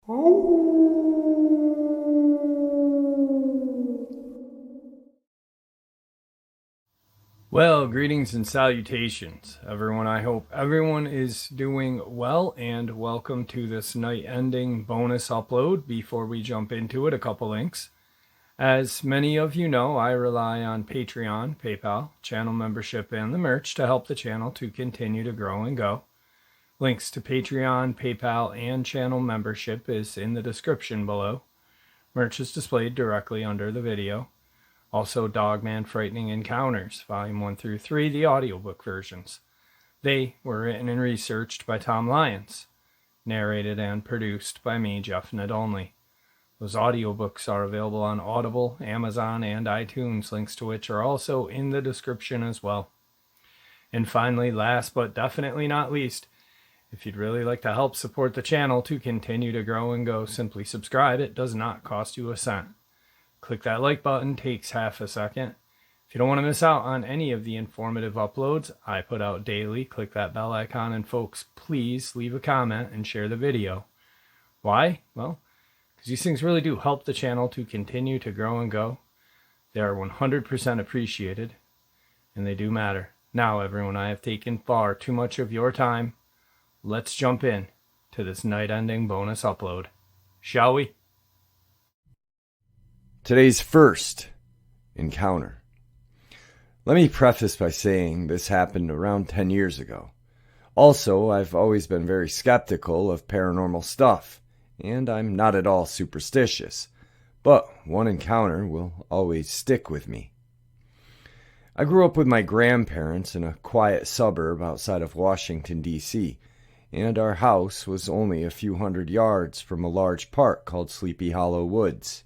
Well, greetings and salutations, everyone. I hope everyone is doing well, and welcome to this night-ending bonus upload. Before we jump into it, a couple links. As many of you know, I rely on Patreon, PayPal, channel membership, and the merch to help the channel to continue to grow and go. Links to Patreon, PayPal, and channel membership is in the description below. Merch is displayed directly under the video. Also, Dogman Frightening Encounters, Volume 1 through 3, the audiobook versions. They were written and researched by Tom Lyons, narrated and produced by me, Jeff Nadolny. Those audiobooks are available on Audible, Amazon, and iTunes, links to which are also in the description as well. And finally, last but definitely not least, if you'd really like to help support the channel to continue to grow and go, simply subscribe. It does not cost you a cent. Click that like button, takes half a second. If you don't want to miss out on any of the informative uploads I put out daily, click that bell icon, and folks, please leave a comment and share the video. Why? Well, because these things really do help the channel to continue to grow and go. They are 100% appreciated, and they do matter. Now, everyone, I have taken far too much of your time. Let's jump in to this night-ending bonus upload. Shall we? Today's first encounter. Let me preface by saying this happened around 10 years ago. Also, I've always been very skeptical of paranormal stuff, and I'm not at all superstitious, but one encounter will always stick with me. I grew up with my grandparents in a quiet suburb outside of Washington, D.C., and our house was only a few hundred yards from a large park called Sleepy Hollow Woods.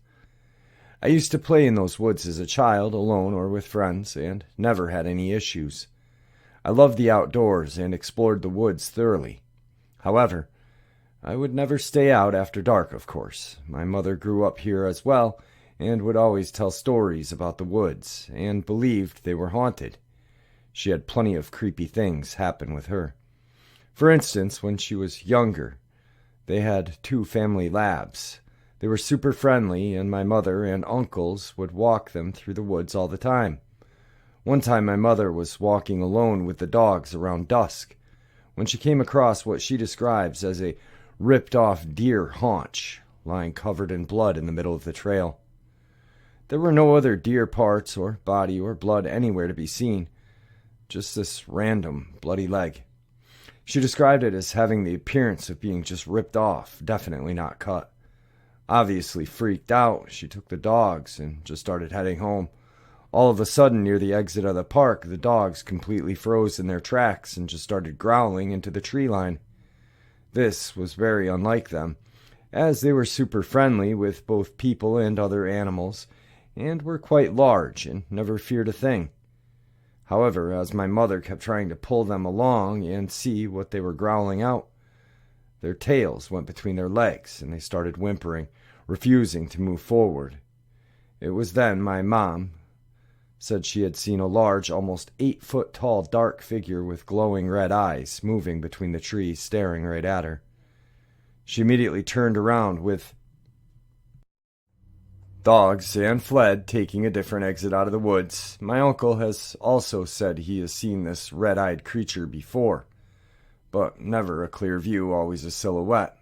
I used to play in those woods as a child, alone or with friends, and never had any issues. I loved the outdoors and explored the woods thoroughly. However, I would never stay out after dark, of course. My mother grew up here as well, and would always tell stories about the woods, and believed they were haunted. She had plenty of creepy things happen with her. For instance, when she was younger, they had 2 family labs. They were super friendly, and my mother and uncles would walk them through the woods all the time. One time my mother was walking alone with the dogs around dusk when she came across what she describes as a ripped-off deer haunch lying covered in blood in the middle of the trail. There were no other deer parts or body or blood anywhere to be seen, just this random bloody leg. She described it as having the appearance of being just ripped off, definitely not cut. Obviously freaked out, she took the dogs and just started heading home. All of a sudden, near the exit of the park, the dogs completely froze in their tracks and just started growling into the tree line. This was very unlike them, as they were super friendly with both people and other animals, and were quite large and never feared a thing. However, as my mother kept trying to pull them along and see what they were growling out, their tails went between their legs, and they started whimpering, refusing to move forward. It was then my mom said she had seen a large, almost 8-foot-tall dark figure with glowing red eyes moving between the trees, staring right at her. She immediately turned around with dogs and fled, taking a different exit out of the woods. My uncle has also said he has seen this red-eyed creature before, but never a clear view, always a silhouette.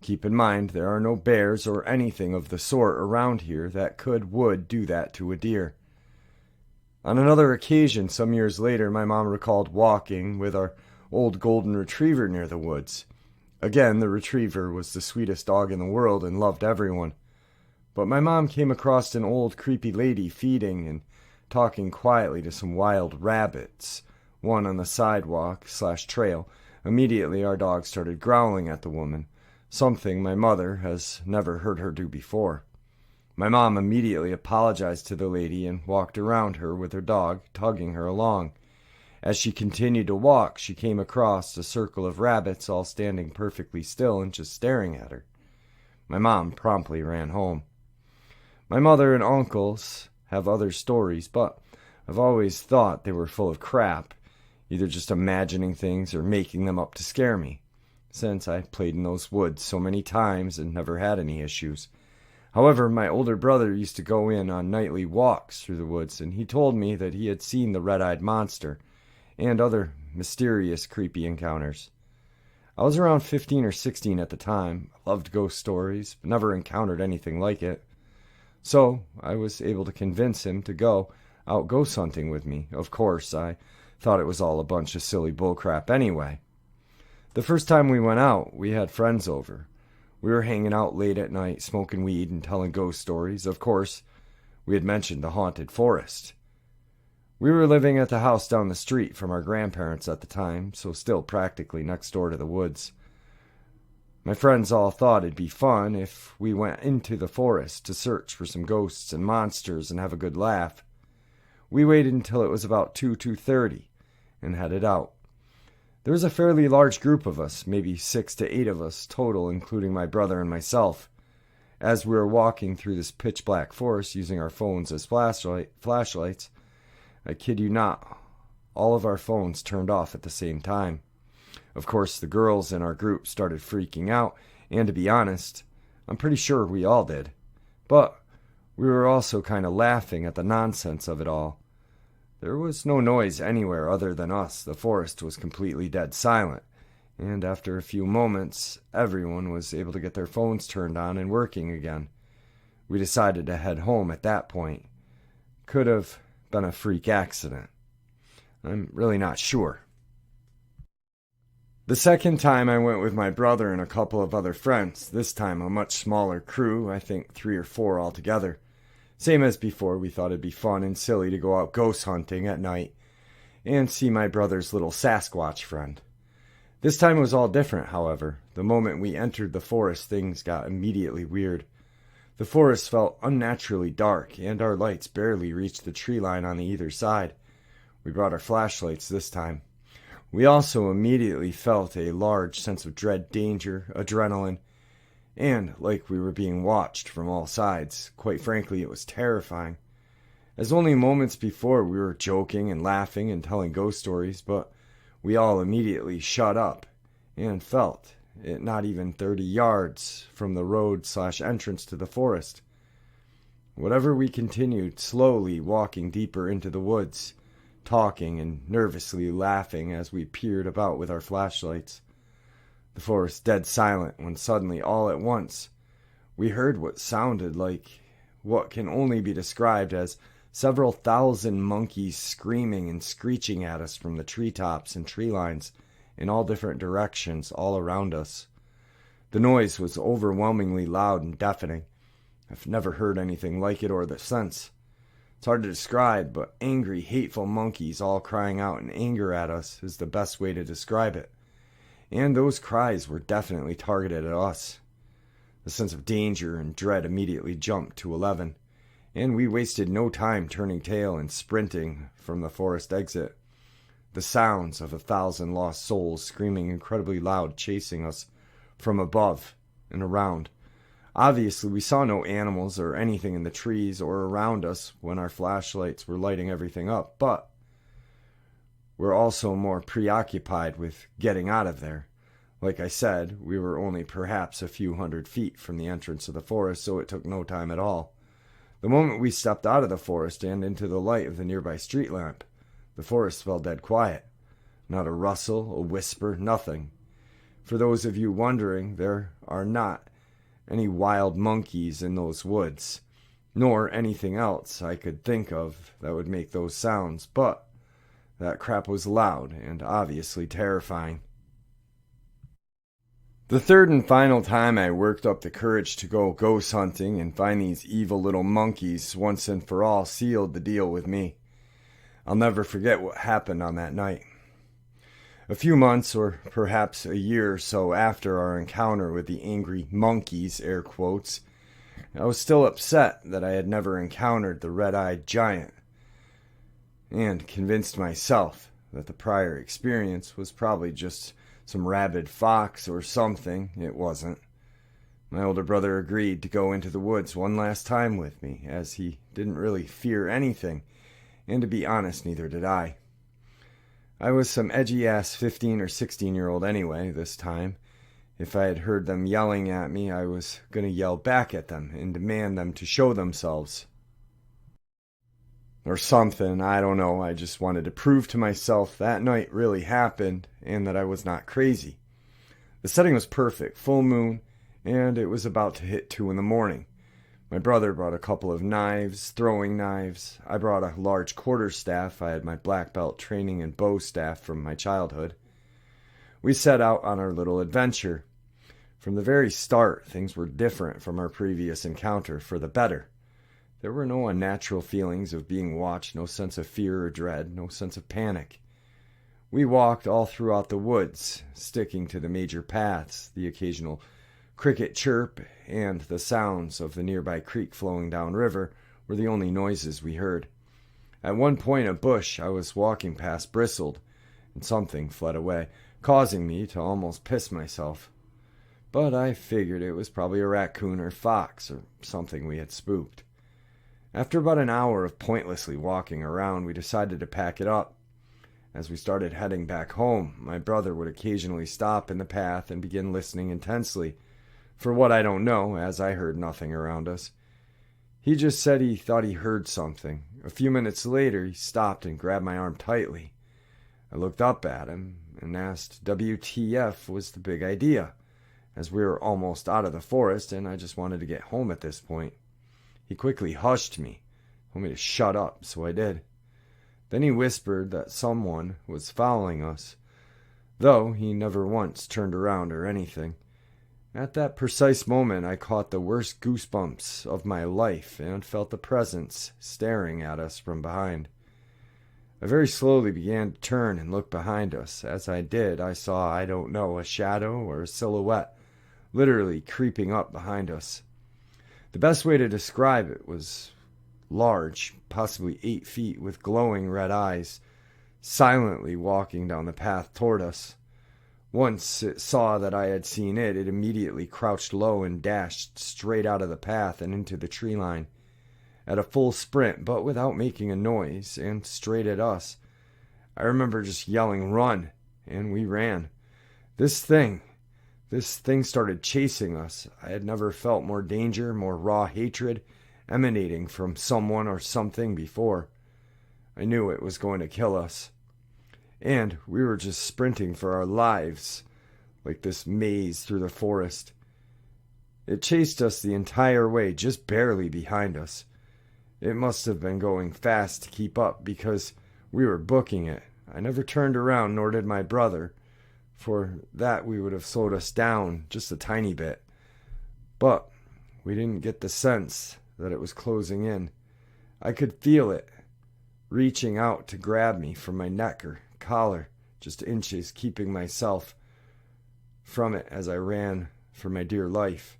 Keep in mind, there are no bears or anything of the sort around here that would do that to a deer. On another occasion, some years later, my mom recalled walking with our old golden retriever near the woods. Again, the retriever was the sweetest dog in the world and loved everyone. But my mom came across an old creepy lady feeding and talking quietly to some wild rabbits, one on the sidewalk/trail. Immediately our dog started growling at the woman, something my mother has never heard her do before. My mom immediately apologized to the lady and walked around her with her dog, tugging her along. As she continued to walk, she came across a circle of rabbits all standing perfectly still and just staring at her. My mom promptly ran home. My mother and uncles have other stories, but I've always thought they were full of crap, either just imagining things or making them up to scare me. since I played in those woods so many times and never had any issues. However, my older brother used to go in on nightly walks through the woods, and he told me that he had seen the red-eyed monster and other mysterious, creepy encounters. I was around 15 or 16 at the time, loved ghost stories, but never encountered anything like it. So I was able to convince him to go out ghost hunting with me. Of course, I thought it was all a bunch of silly bullcrap anyway. The first time we went out, we had friends over. We were hanging out late at night, smoking weed and telling ghost stories. Of course, we had mentioned the haunted forest. We were living at the house down the street from our grandparents at the time, so still practically next door to the woods. My friends all thought it'd be fun if we went into the forest to search for some ghosts and monsters and have a good laugh. We waited until it was about 2:30 and headed out. There was a fairly large group of us, maybe 6 to 8 of us total, including my brother and myself. As we were walking through this pitch-black forest using our phones as flashlights, I kid you not, all of our phones turned off at the same time. Of course, the girls in our group started freaking out, and to be honest, I'm pretty sure we all did. But we were also kind of laughing at the nonsense of it all. There was no noise anywhere other than us. The forest was completely dead silent, and after a few moments, everyone was able to get their phones turned on and working again. We decided to head home at that point. Could have been a freak accident. I'm really not sure. The second time I went with my brother and a couple of other friends, this time a much smaller crew, I think 3 or 4 altogether. Same as before, we thought it'd be fun and silly to go out ghost hunting at night and see my brother's little Sasquatch friend. This time it was all different, however. The moment we entered the forest, things got immediately weird. The forest felt unnaturally dark, and our lights barely reached the tree line on the either side. We brought our flashlights this time. We also immediately felt a large sense of dread, danger, adrenaline, and like we were being watched from all sides. Quite frankly, it was terrifying. As only moments before, we were joking and laughing and telling ghost stories, but we all immediately shut up and felt it not even 30 yards from the road/entrance to the forest. Whatever, we continued slowly walking deeper into the woods, talking and nervously laughing as we peered about with our flashlights. The forest dead silent when suddenly, all at once, we heard what sounded like what can only be described as several thousand monkeys screaming and screeching at us from the treetops and tree lines in all different directions all around us. The noise was overwhelmingly loud and deafening. I've never heard anything like it or the sense. It's hard to describe, but angry, hateful monkeys all crying out in anger at us is the best way to describe it. And those cries were definitely targeted at us. The sense of danger and dread immediately jumped to 11, and we wasted no time turning tail and sprinting from the forest exit. The sounds of 1,000 lost souls screaming incredibly loud chasing us from above and around. Obviously, we saw no animals or anything in the trees or around us when our flashlights were lighting everything up, but we're also more preoccupied with getting out of there. Like I said, we were only perhaps a few hundred feet from the entrance of the forest, so it took no time at all. The moment we stepped out of the forest and into the light of the nearby street lamp, the forest fell dead quiet. Not a rustle, a whisper, nothing. For those of you wondering, there are not any wild monkeys in those woods, nor anything else I could think of that would make those sounds, but that crap was loud and obviously terrifying. The third and final time I worked up the courage to go ghost hunting and find these evil little monkeys once and for all sealed the deal with me. I'll never forget what happened on that night. A few months, or perhaps a year or so after our encounter with the angry monkeys, air quotes, I was still upset that I had never encountered the red-eyed giant, and convinced myself that the prior experience was probably just some rabid fox or something. It wasn't. My older brother agreed to go into the woods one last time with me, as he didn't really fear anything, and to be honest, neither did I. I was some edgy-ass 15 or 16-year-old anyway, this time, If I had heard them yelling at me, I was going to yell back at them and demand them to show themselves. Or something, I don't know. I just wanted to prove to myself that night really happened and that I was not crazy. The setting was perfect, full moon, and it was about to hit 2 in the morning. My brother brought a couple of knives, throwing knives. I brought a large quarterstaff. I had my black belt training and bow staff from my childhood. We set out on our little adventure. From the very start, things were different from our previous encounter, for the better. There were no unnatural feelings of being watched, no sense of fear or dread, no sense of panic. We walked all throughout the woods, sticking to the major paths. The occasional cricket chirp and the sounds of the nearby creek flowing downriver were the only noises we heard. At one point, a bush I was walking past bristled, and something fled away, causing me to almost piss myself. But I figured it was probably a raccoon or fox or something we had spooked. After about an hour of pointlessly walking around, we decided to pack it up. As we started heading back home, my brother would occasionally stop in the path and begin listening intensely. For what I don't know, as I heard nothing around us. He just said he thought he heard something. A few minutes later, he stopped and grabbed my arm tightly. I looked up at him and asked WTF was the big idea, as we were almost out of the forest and I just wanted to get home at this point. He quickly hushed me, told me to shut up, so I did. Then he whispered that someone was following us, though he never once turned around or anything. At that precise moment, I caught the worst goosebumps of my life and felt the presence staring at us from behind. I very slowly began to turn and look behind us. As I did, I saw, I don't know, a shadow or a silhouette literally creeping up behind us. The best way to describe it was large, possibly 8 feet, with glowing red eyes, silently walking down the path toward us. Once it saw that I had seen it, it immediately crouched low and dashed straight out of the path and into the tree line. At a full sprint, but without making a noise, and straight at us. I remember just yelling, "Run!" and we ran. This thing started chasing us. I had never felt more danger, more raw hatred emanating from someone or something before. I knew it was going to kill us. And we were just sprinting for our lives, like this maze through the forest. It chased us the entire way, just barely behind us. It must have been going fast to keep up, because we were booking it. I never turned around, nor did my brother. For that we would have slowed us down just a tiny bit. But we didn't get the sense that it was closing in. I could feel it reaching out to grab me from my neck or collar, just inches, keeping myself from it as I ran for my dear life.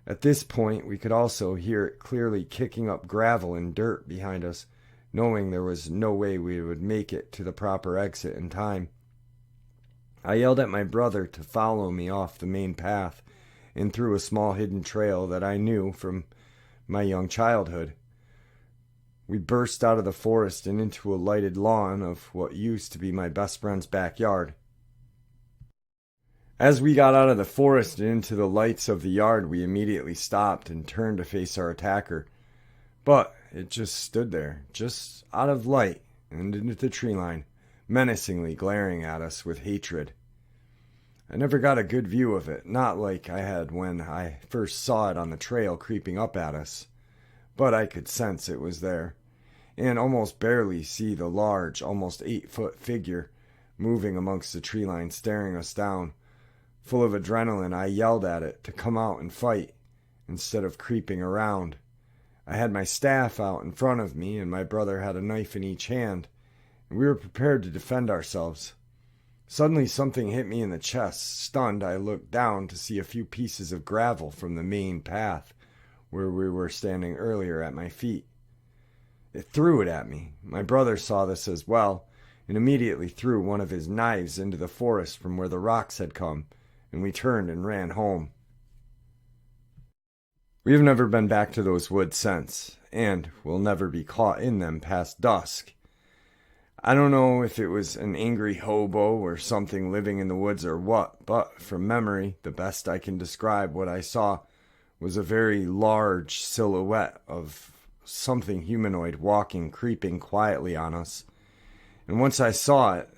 At this point, we could also hear it clearly kicking up gravel and dirt behind us, knowing there was no way we would make it to the proper exit in time. I yelled at my brother to follow me off the main path and through a small hidden trail that I knew from my young childhood. We burst out of the forest and into a lighted lawn of what used to be my best friend's backyard. As we got out of the forest and into the lights of the yard, we immediately stopped and turned to face our attacker. But it just stood there, just out of light and into the tree line, menacingly glaring at us with hatred. I never got a good view of it, not like I had when I first saw it on the trail creeping up at us. But I could sense it was there, and almost barely see the large, almost 8-foot figure moving amongst the tree line, staring us down. Full of adrenaline, I yelled at it to come out and fight, instead of creeping around. I had my staff out in front of me, and my brother had a knife in each hand, and we were prepared to defend ourselves. Suddenly something hit me in the chest. Stunned, I looked down to see a few pieces of gravel from the main path, where we were standing earlier, at my feet. It threw it at me. My brother saw this as well, and immediately threw one of his knives into the forest from where the rocks had come, and we turned and ran home. We have never been back to those woods since, and will never be caught in them past dusk. I don't know if it was an angry hobo or something living in the woods or what, but from memory, the best I can describe what I saw was a very large silhouette of something humanoid walking, creeping quietly on us. And once I saw it,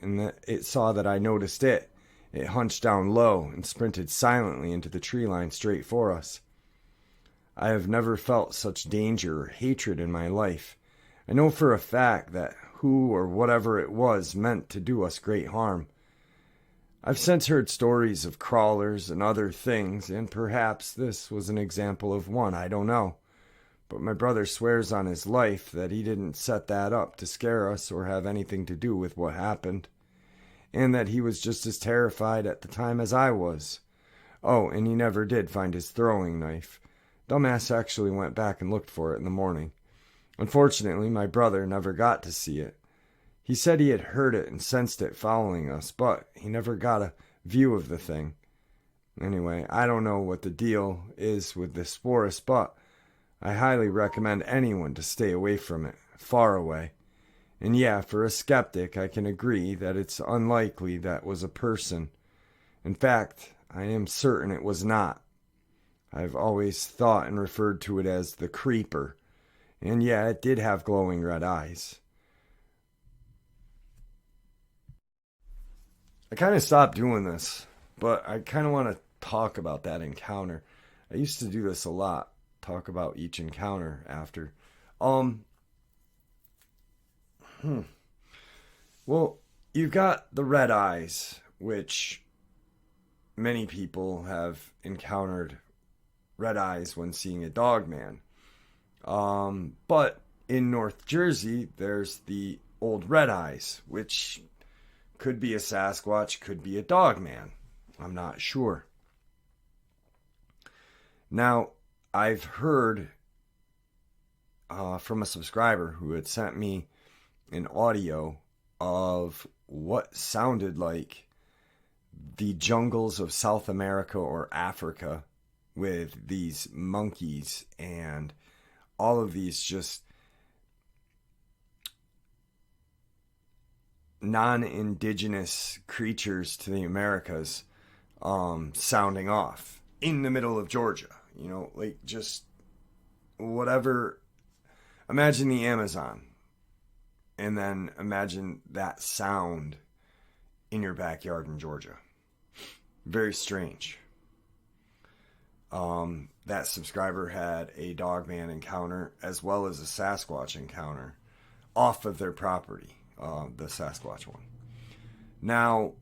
and it saw that I noticed it, it hunched down low and sprinted silently into the tree line straight for us. I have never felt such danger or hatred in my life. I know for a fact that who or whatever it was meant to do us great harm. I've since heard stories of crawlers and other things, and perhaps this was an example of one, I don't know. But my brother swears on his life that he didn't set that up to scare us or have anything to do with what happened, and that he was just as terrified at the time as I was. Oh, and he never did find his throwing knife. Dumbass actually went back and looked for it in the morning. Unfortunately, my brother never got to see it. He said he had heard it and sensed it following us, but he never got a view of the thing. Anyway, I don't know what the deal is with this Sporus, but I highly recommend anyone to stay away from it, far away. And yeah, for a skeptic, I can agree that it's unlikely that was a person. In fact, I am certain it was not. I've always thought and referred to it as the creeper. And yeah, it did have glowing red eyes. I kind of stopped doing this, but I kind of want to talk about that encounter. I used to do this a lot, talk about each encounter after. Well, you've got the red eyes, which many people have encountered red eyes when seeing a Dogman. But in North Jersey, there's the old red eyes, which could be a Sasquatch, could be a Dogman. I'm not sure. Now, I've heard from a subscriber who had sent me an audio of what sounded like the jungles of South America or Africa with these monkeys and all of these just non-indigenous creatures to the Americas sounding off in the middle of Georgia. You know, like just whatever. Imagine the Amazon and then imagine that sound in your backyard in Georgia. Very strange. That subscriber had a Dogman encounter as well as a Sasquatch encounter off of their property, the Sasquatch one. Now,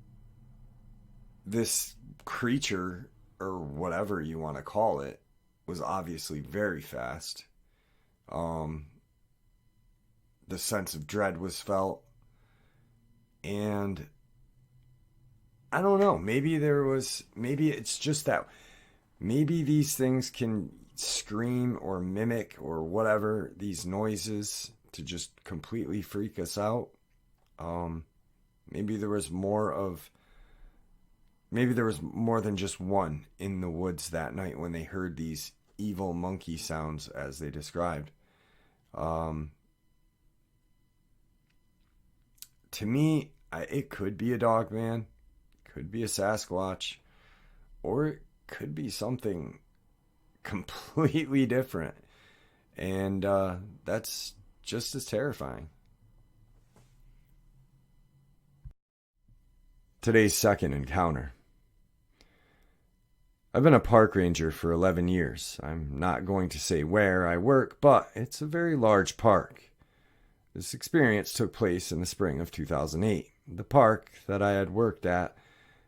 this creature, or whatever you want to call it, was obviously very fast. The sense of dread was felt. And I don't know, maybe it's just that maybe these things can scream or mimic or whatever these noises to just completely freak us out. Maybe there was more than just one in the woods that night when they heard these evil monkey sounds as they described. To me, it could be a Dogman, could be a Sasquatch, or it could be something completely different. And that's just as terrifying. Today's second encounter. I've been a park ranger for 11 years. I'm not going to say where I work, but it's a very large park. This experience took place in the spring of 2008. The park that I had worked at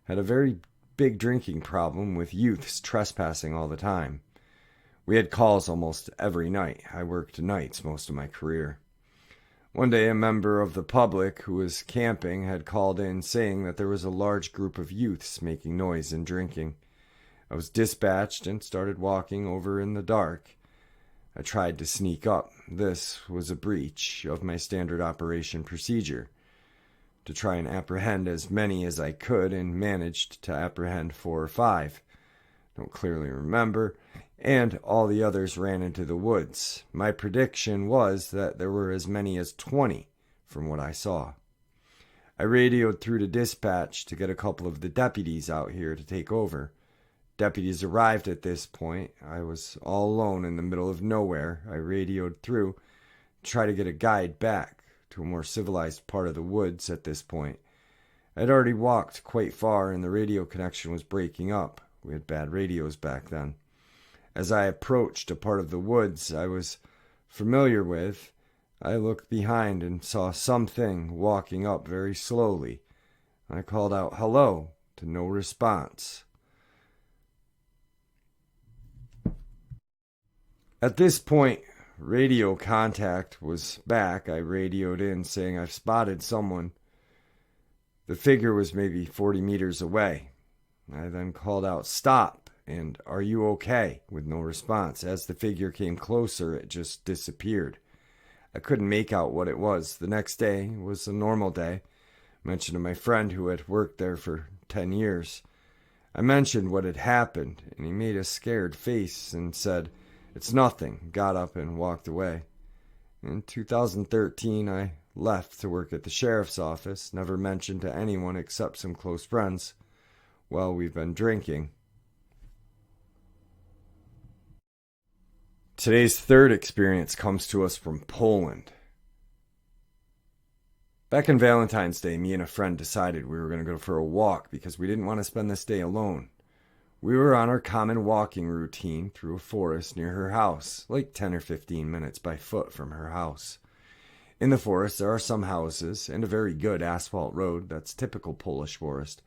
had a very big drinking problem with youths trespassing all the time. We had calls almost every night. I worked nights most of my career. One day, a member of the public who was camping had called in saying that there was a large group of youths making noise and drinking. I was dispatched and started walking over in the dark. I tried to sneak up. This was a breach of my standard operation procedure. To try and apprehend as many as I could, and managed to apprehend 4 or 5. Don't clearly remember. And all the others ran into the woods. My prediction was that there were as many as 20 from what I saw. I radioed through to dispatch to get a couple of the deputies out here to take over. Deputies arrived at this point. I was all alone in the middle of nowhere. I radioed through to try to get a guide back to a more civilized part of the woods at this point. I'd already walked quite far and the radio connection was breaking up. We had bad radios back then. As I approached a part of the woods I was familiar with, I looked behind and saw something walking up very slowly. I called out hello to no response. At this point, radio contact was back. I radioed in saying I've spotted someone. The figure was maybe 40 meters away. I then called out stop and are you okay, with no response. As the figure came closer, it just disappeared. I couldn't make out what it was. The next day was a normal day. I mentioned to my friend who had worked there for 10 years. I mentioned what had happened, and he made a scared face and said, "It's nothing," got up and walked away. In 2013, I left to work at the sheriff's office, never mentioned to anyone except some close friends. Well, we've been drinking. Today's third experience comes to us from Poland. Back in Valentine's Day, me and a friend decided we were going to go for a walk because we didn't want to spend this day alone. We were on our common walking routine through a forest near her house, like 10 or 15 minutes by foot from her house. In the forest, there are some houses and a very good asphalt road that's typical Polish forest.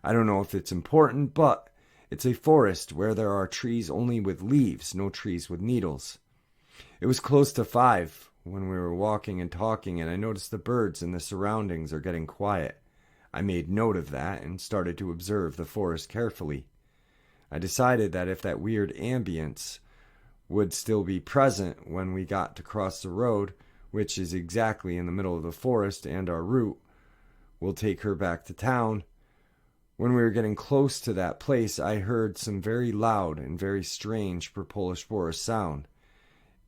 I don't know if it's important, but it's a forest where there are trees only with leaves, no trees with needles. It was close to 5 when we were walking and talking, and I noticed the birds in the surroundings are getting quiet. I made note of that and started to observe the forest carefully. I decided that if that weird ambience would still be present when we got to cross the road, which is exactly in the middle of the forest and our route will take her back to town. When we were getting close to that place, I heard some very loud and very strange for Polish forest sound.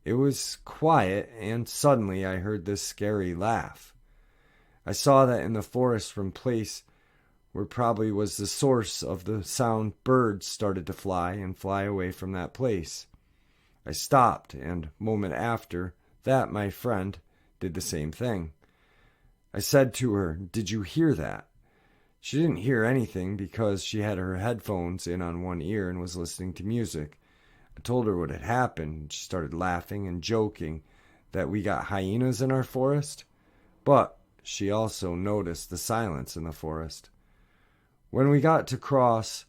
It was quiet, and suddenly I heard this scary laugh. I saw that in the forest from place where probably was the source of the sound, birds started to fly and fly away from that place. I stopped, and a moment after that, my friend did the same thing. I said to her, "Did you hear that?" She didn't hear anything because she had her headphones in on one ear and was listening to music. I told her what had happened. She started laughing and joking that we got hyenas in our forest, but she also noticed the silence in the forest. When we got to cross,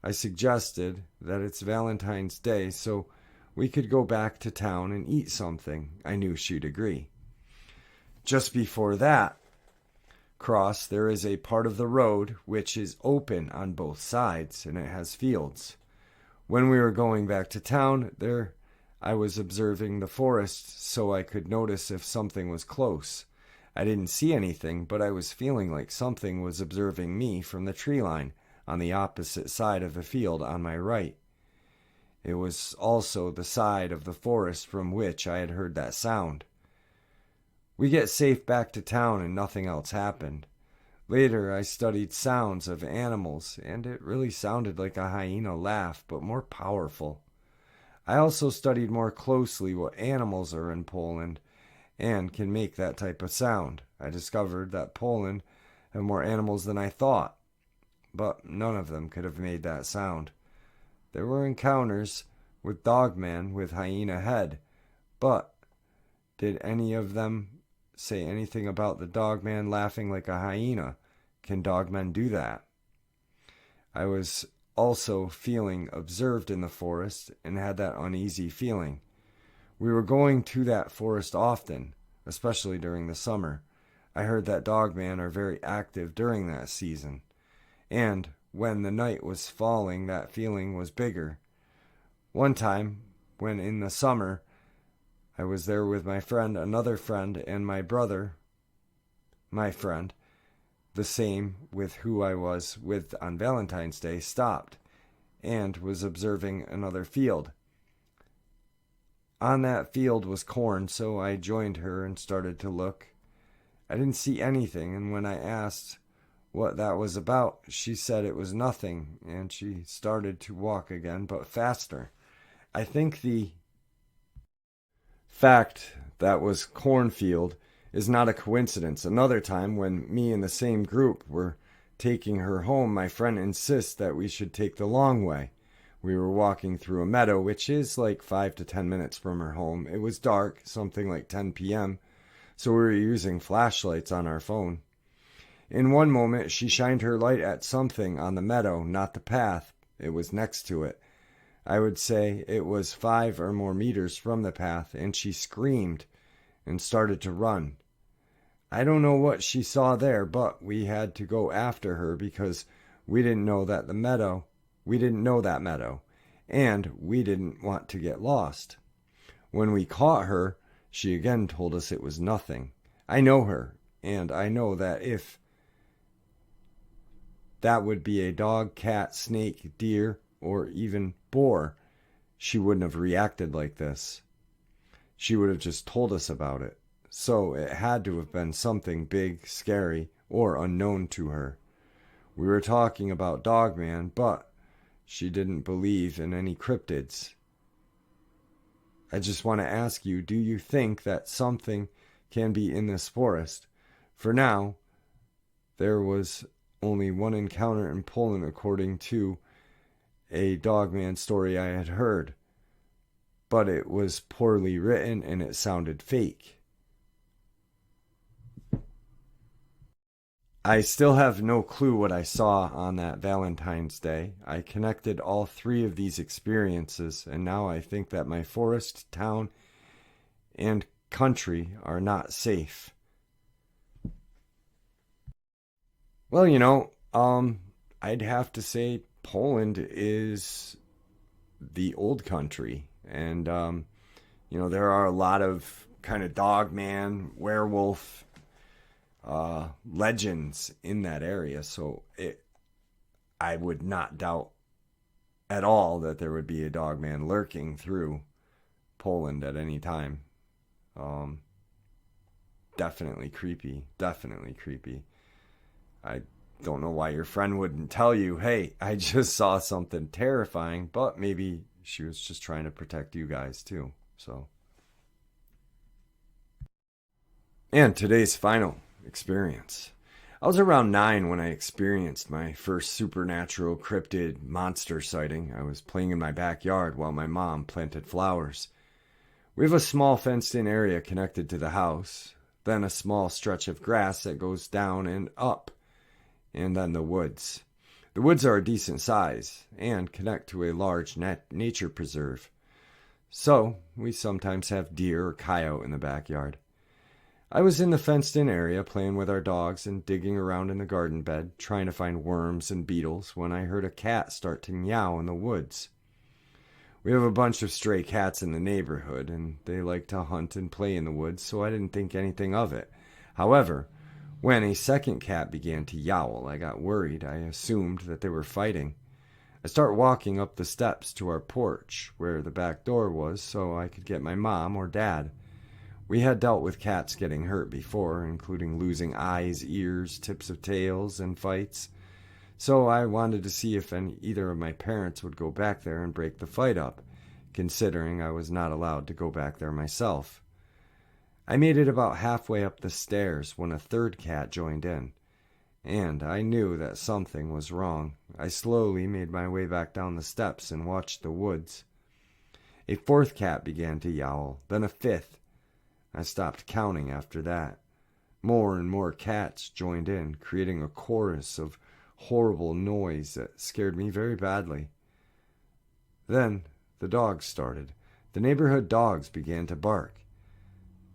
I suggested that it's Valentine's Day, so we could go back to town and eat something. I knew she'd agree. Just before that cross, there is a part of the road which is open on both sides, and it has fields. When we were going back to town, there I was observing the forest so I could notice if something was close. I didn't see anything, but I was feeling like something was observing me from the tree line on the opposite side of the field on my right. It was also the side of the forest from which I had heard that sound. We get safe back to town and nothing else happened. Later, I studied sounds of animals, and it really sounded like a hyena laugh, but more powerful. I also studied more closely what animals are in Poland and can make that type of sound. I discovered that Poland have more animals than I thought, but none of them could have made that sound. There were encounters with Dogman with hyena head, but did any of them say anything about the Dogman laughing like a hyena? Can Dogmen do that? I was also feeling observed in the forest and had that uneasy feeling. We were going to that forest often, especially during the summer. I heard that Dogman are very active during that season, and when the night was falling, that feeling was bigger. One time, when in the summer, I was there with my friend, another friend, and my brother, my friend, the same with who I was with on Valentine's Day, stopped and was observing another field. On that field was corn, so I joined her and started to look. I didn't see anything, and when I asked what that was about, she said it was nothing, and she started to walk again, but faster. I think the fact that was cornfield is not a coincidence. Another time, when me and the same group were taking her home, my friend insists that we should take the long way. We were walking through a meadow, which is like 5 to 10 minutes from her home. It was dark, something like 10 p.m., so we were using flashlights on our phone. In one moment, she shined her light at something on the meadow, not the path. It was next to it. I would say it was 5 or more meters from the path, and she screamed and started to run. I don't know what she saw there, but we had to go after her because we didn't know that meadow, and we didn't want to get lost. When we caught her, she again told us it was nothing. I know her, and I know that if that would be a dog, cat, snake, deer, or even boar, she wouldn't have reacted like this. She would have just told us about it. So it had to have been something big, scary, or unknown to her. We were talking about Dogman, but she didn't believe in any cryptids. I just want to ask you, do you think that something can be in this forest? For now, there was only one encounter in Poland according to a Dogman story I had heard, but it was poorly written and it sounded fake. I still have no clue what I saw on that Valentine's Day. I connected all 3 of these experiences, and now I think that my forest, town, and country are not safe. Well, I'd have to say Poland is the old country, and there are a lot of kind of Dogman, werewolf legends in that area, so I would not doubt at all that there would be a Dogman lurking through Poland at any time. Definitely creepy. I don't know why your friend wouldn't tell you, hey, I just saw something terrifying, but maybe she was just trying to protect you guys too. So, and today's final experience. I was around 9 when I experienced my first supernatural cryptid monster sighting. I was playing in my backyard while my mom planted flowers. We have a small fenced-in area connected to the house, then a small stretch of grass that goes down and up, and then the woods. The woods are a decent size and connect to a large nature preserve. So, we sometimes have deer or coyote in the backyard. I was in the fenced-in area playing with our dogs and digging around in the garden bed, trying to find worms and beetles, when I heard a cat start to meow in the woods. We have a bunch of stray cats in the neighborhood, and they like to hunt and play in the woods, so I didn't think anything of it. However, when a second cat began to yowl, I got worried. I assumed that they were fighting. I start walking up the steps to our porch, where the back door was, so I could get my mom or dad. We had dealt with cats getting hurt before, including losing eyes, ears, tips of tails, and fights. So I wanted to see if either of my parents would go back there and break the fight up, considering I was not allowed to go back there myself. I made it about halfway up the stairs when a third cat joined in, and I knew that something was wrong. I slowly made my way back down the steps and watched the woods. A fourth cat began to yowl, then a fifth. I stopped counting after that. More and more cats joined in, creating a chorus of horrible noise that scared me very badly. Then the dogs started. The neighborhood dogs began to bark.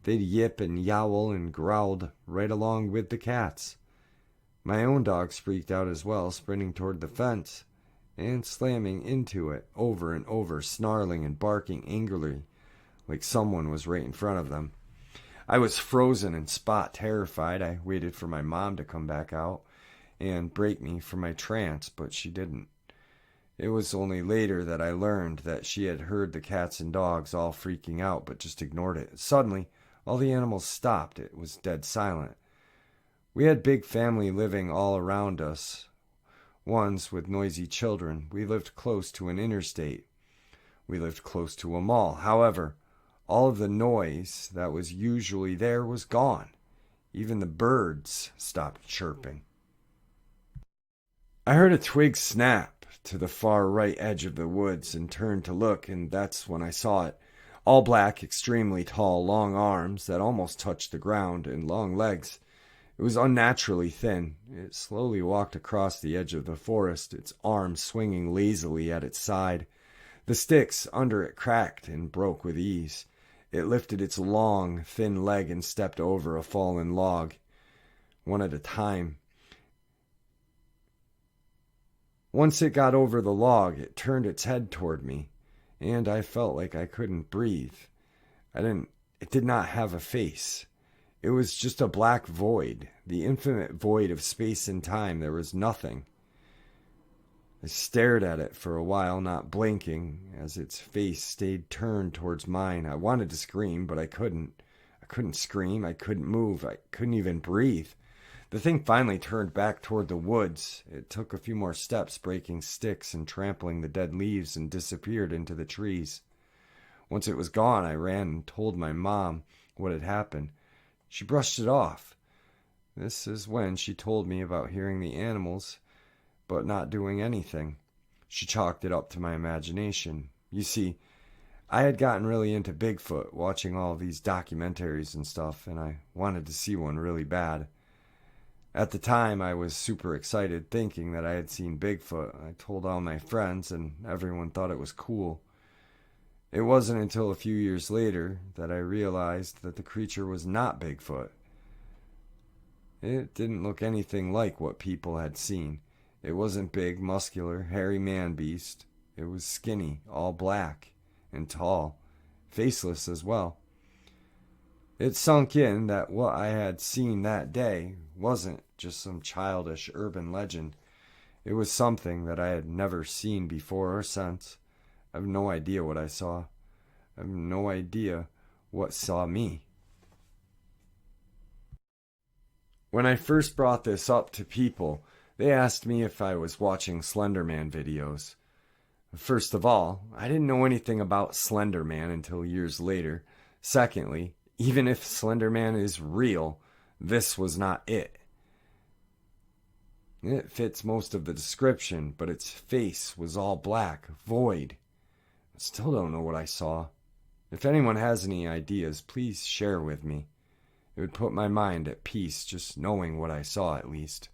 They'd yip and yowl and growled right along with the cats. My own dogs freaked out as well, sprinting toward the fence and slamming into it over and over, snarling and barking angrily like someone was right in front of them. I was frozen and spot terrified. I waited for my mom to come back out and break me from my trance, but she didn't. It was only later that I learned that she had heard the cats and dogs all freaking out, but just ignored it. Suddenly, all the animals stopped. It was dead silent. We had big family living all around us, ones with noisy children. We lived close to an interstate. We lived close to a mall. However, all of the noise that was usually there was gone. Even the birds stopped chirping. I heard a twig snap to the far right edge of the woods and turned to look, and that's when I saw it. All black, extremely tall, long arms that almost touched the ground, and long legs. It was unnaturally thin. It slowly walked across the edge of the forest, its arms swinging lazily at its side. The sticks under it cracked and broke with ease. It lifted its long, thin leg and stepped over a fallen log, one at a time. Once it got over the log, it turned its head toward me, and I felt like I couldn't breathe. It did not have a face. It was just a black void, the infinite void of space and time. There was nothing. I stared at it for a while, not blinking, as its face stayed turned towards mine. I wanted to scream, but I couldn't. I couldn't scream. I couldn't move. I couldn't even breathe. The thing finally turned back toward the woods. It took a few more steps, breaking sticks and trampling the dead leaves, and disappeared into the trees. Once it was gone, I ran and told my mom what had happened. She brushed it off. This is when she told me about hearing the animals, but not doing anything. She chalked it up to my imagination. You see, I had gotten really into Bigfoot, watching all these documentaries and stuff, and I wanted to see one really bad. At the time, I was super excited, thinking that I had seen Bigfoot. I told all my friends, and everyone thought it was cool. It wasn't until a few years later that I realized that the creature was not Bigfoot. It didn't look anything like what people had seen. It wasn't big, muscular, hairy man-beast. It was skinny, all black, and tall, faceless as well. It sunk in that what I had seen that day wasn't just some childish urban legend. It was something that I had never seen before or since. I have no idea what I saw. I have no idea what saw me. When I first brought this up to people, they asked me if I was watching Slender Man videos. First of all, I didn't know anything about Slender Man until years later. Secondly, even if Slender Man is real, this was not it. It fits most of the description, but its face was all black, void. I still don't know what I saw. If anyone has any ideas, please share with me. It would put my mind at peace just knowing what I saw, at least.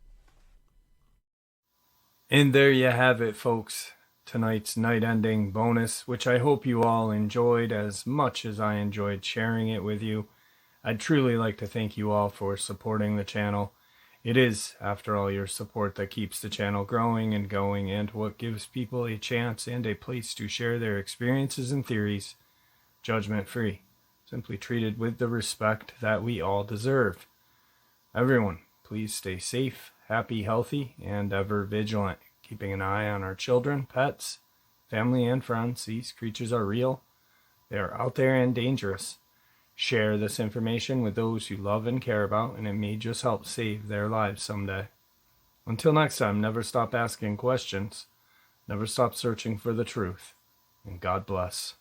And there you have it, folks. Tonight's night ending bonus, which I hope you all enjoyed as much as I enjoyed sharing it with you. I'd truly like to thank you all for supporting the channel. It is, after all, your support that keeps the channel growing and going, and what gives people a chance and a place to share their experiences and theories, judgment-free, simply treated with the respect that we all deserve. Everyone, please stay safe, happy, healthy, and ever vigilant, keeping an eye on our children, pets, family, and friends. These creatures are real. They are out there and dangerous. Share this information with those you love and care about, and it may just help save their lives someday. Until next time, never stop asking questions, never stop searching for the truth, and God bless.